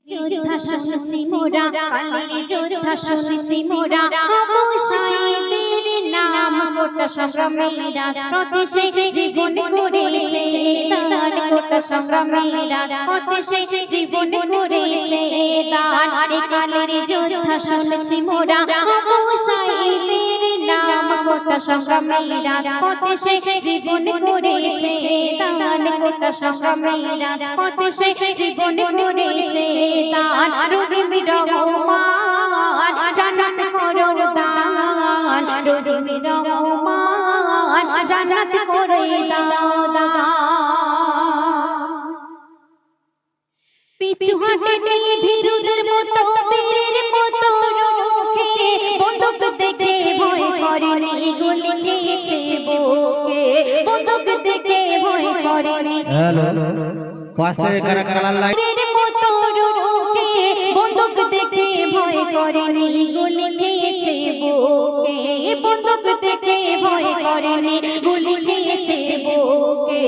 যোদ্ধা শুনছি মোরা, কালের যোদ্ধা শুনছি মোরা, আবু সাঈদের নাম কোটা সংগ্রামে রাজপথে সে জীবন করেছে দান, কোটা সংগ্রামে রাজপথে সে জীবন করেছে দান। কালের যোদ্ধা শুনছি মোরা, আবু সাঈদের নাম কোটা সংগ্রামে রাজপথে সে জীবন করেছে দান, কোটা সংগ্রামে রাজপথে সে জীবন করেছে দান। রহিম রহমান জান্নাত করো দান, রহিম রহমান জান্নাত করে দাও দান। পিছু হটেনি ভীরুদের মতো, বীরের মতো রুখে, বন্দুক দেখে ভয় করেনি, গুলি খেয়েছে বুকে, বন্দুক দেখে ভয় করেনি। হ্যালো পাঁচ থেকে কারা কালার লাইট মতো রুখে, বন্দুক দেখে ভয় করেনি, গুলি খেয়েছে বুকে, বন্দুক দেখে ভয় করেনি, গুলি খেয়েছে বুকে।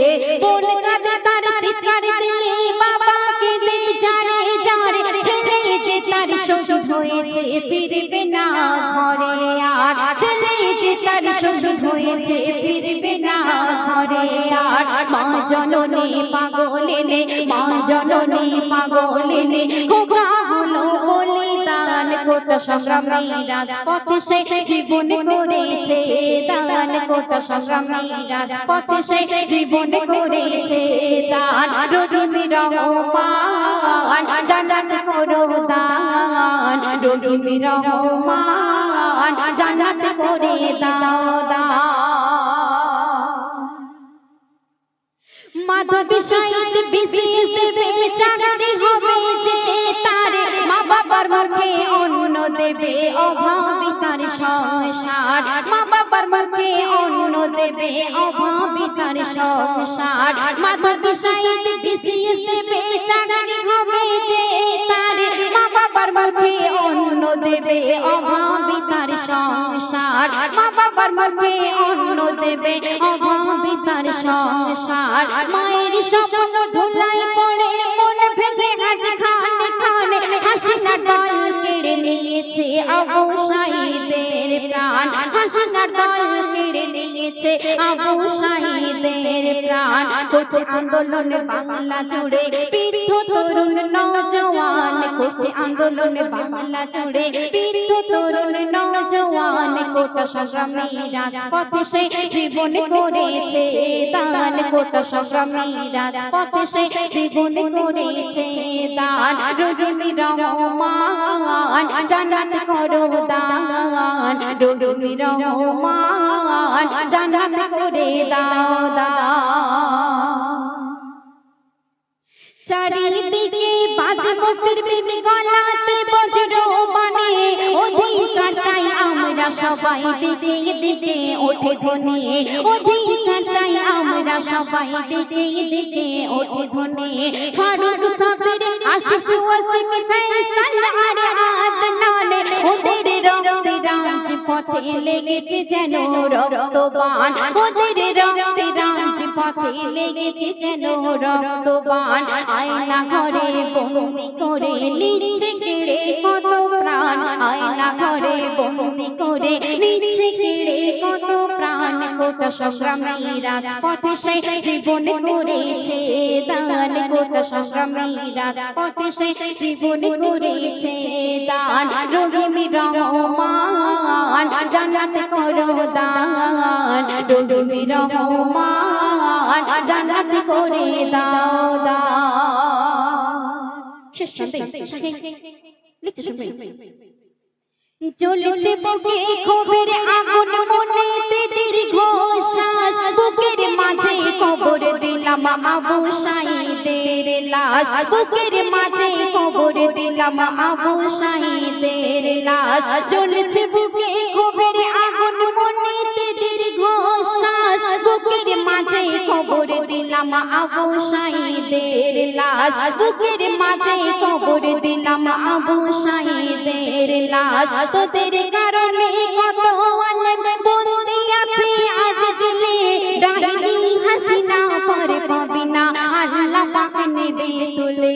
বোন কাঁদে তার চিৎকার দিয়ে, বাবা কেঁদে যারে যারে, ছেলে যে তার শহীদ হয়েছে ফিরবে না ঘরে আর, ছেলে যে তার শহীদ হয়েছে ফিরবে না ঘরে আর। মা জননী পাগলেনে, মা জননী পাগলেনে, খোকা হলো বলিদান, কোটা সংগ্রামে রাজপথে সে জীবন করেছে দান, কোটা সংগ্রামে রাজপথে সে জীবন করেছে দান। রহিম রহমান জান্নাত করো দান, রহিম রহমান জান্নাত করে দাও দান। মাধবী সাঈদ বিসিএস দেবে, চাকরি হবে যে তারে, মা বাবার মুখে অন্ন দেবে, অভাবী তার সংসার, মা বাবার মুখে অন্ন দেবে, অভাবী তার সংসার। মাধবী সাঈদ বিসিএস দেবে, চাকরি হবে যে তারে, মা বাবার মুখে অন্ন দেবে, অভাবী তার সংসার, মা বাবার মুখে অন্ন দেবে, অভাবী তার সংসার। মায়ের স্বপ্ন ধুলাই পড়ে, মন ভেঙে আজ খানে খানে, হাসিনার দল কেড়ে নিয়েছে আবু সাঈদের প্রাণ, হাসিনার দল কেড়ে নিয়েছে আবু সাঈদের প্রাণ। করছে আন্দোলন বাংলা জুড়ে বৃদ্ধ তরুণ নওজওয়ান, করছে আন্দোলন বাংলা জুড়ে বৃদ্ধ তরুণ নওজওয়ান, কোটা সংগ্রামে রাজপথে সে জীবন করেছে দান, কোটা সংগ্রামে রাজপথে সে জীবন করেছে দান। রহিম রহমান জান্নাত করো দান, রহিম রহমান জান্নাত করে দাও দান। চারিদিকে বাজে মুক্তির বিবি, গলাতে বজ্র বাণী, অধিকার চাই আমরা সবাই, দিকে দিকে ওঠে ধ্বনি, অধিকার চাই আমরা সবাই, দিকে দিকে ওঠে ধ্বনি। ফারুক সাবির আশিক ওয়াসিম ফয়সাল আর আদনান, ওদের রক্তে রাজপথে লেগেছে যেন রক্তবান, ওদের রক্তে রাজপথে লেগেছে যেন রক্তবান। আয়না ঘরে বন্দি করে নিচ্ছে কেড়ে কত প্রাণ, আয়না ঘরে বন্দি করে নিচ্ছে কেড়ে কত প্রাণ, কোটা সংগ্রামে রাজপথে সে জীবন করেছে দান, কোটা সংগ্রামে রাজপথে সে জীবন করেছে দান। রহিম রহমান জান্নাত করো দান, রহিম রহমান জান্নাত করে দাও দান। শেষ শুনতে লিখতে শুনবে। জ্বলছে বুকে ক্ষোভের আগুন, মনেতে দীর্ঘ শ্বাস, বুকের মাঝে কবর দিলাম আবু সাঈদের লাশ, বুকের মাঝে কবর দিলাম আবু সাঈদের লাশ। জ্বলছে বুকে ক্ষোভের আগুন, মনেতে দীর্ঘ শ্বাস, বুকের মাঝে কবর দিলাম আবু সাঈদের লাশ, বুকের মাঝে কবর দিলাম আবু সাঈদের লাশ। তোদের কারণে কত অনেক বন্দি আছে আজ জেলে, ডাইনি হাসিনা পর পাবি না, আল্লাহ পাক নেবে তুলে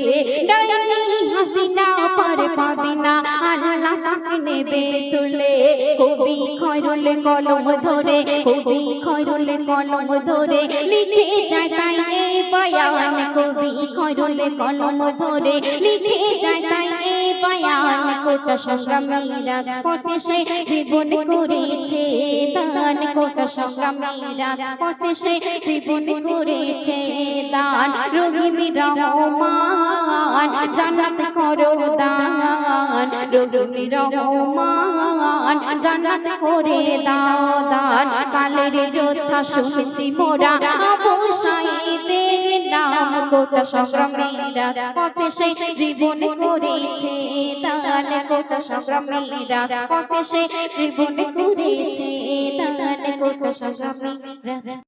ডাইনি হাসিনা পার পাবে না আল্লাহ পাক নেবে তুলে কবি খয়রুল কলম ধরে কবি খয়রুল কলম ধরে লিখে যায় তাই এই বয়ান কবি খয়রুল কলম ধরে লিখে যায় তাই এই বয়ান কোটা সংগ্রামী রাজপথে সে জীবন করেছে দান কোটা সংগ্রামী রাজপথে সে জীবন করেছে দান রহিমি রহমান জান্নাত করো দান রহিমি রহমান জান্নাত করে দাও দান কালের যোদ্ধা শুনছি মোরা আবু সাঈদের নাম কোটা সংগ্রামী রাজপথে সে জীবন করেছে দান কোটা সংগ্রামী রাজপথে সে জীবন করেছে দান কোটা সংগ্রামী রাজপথে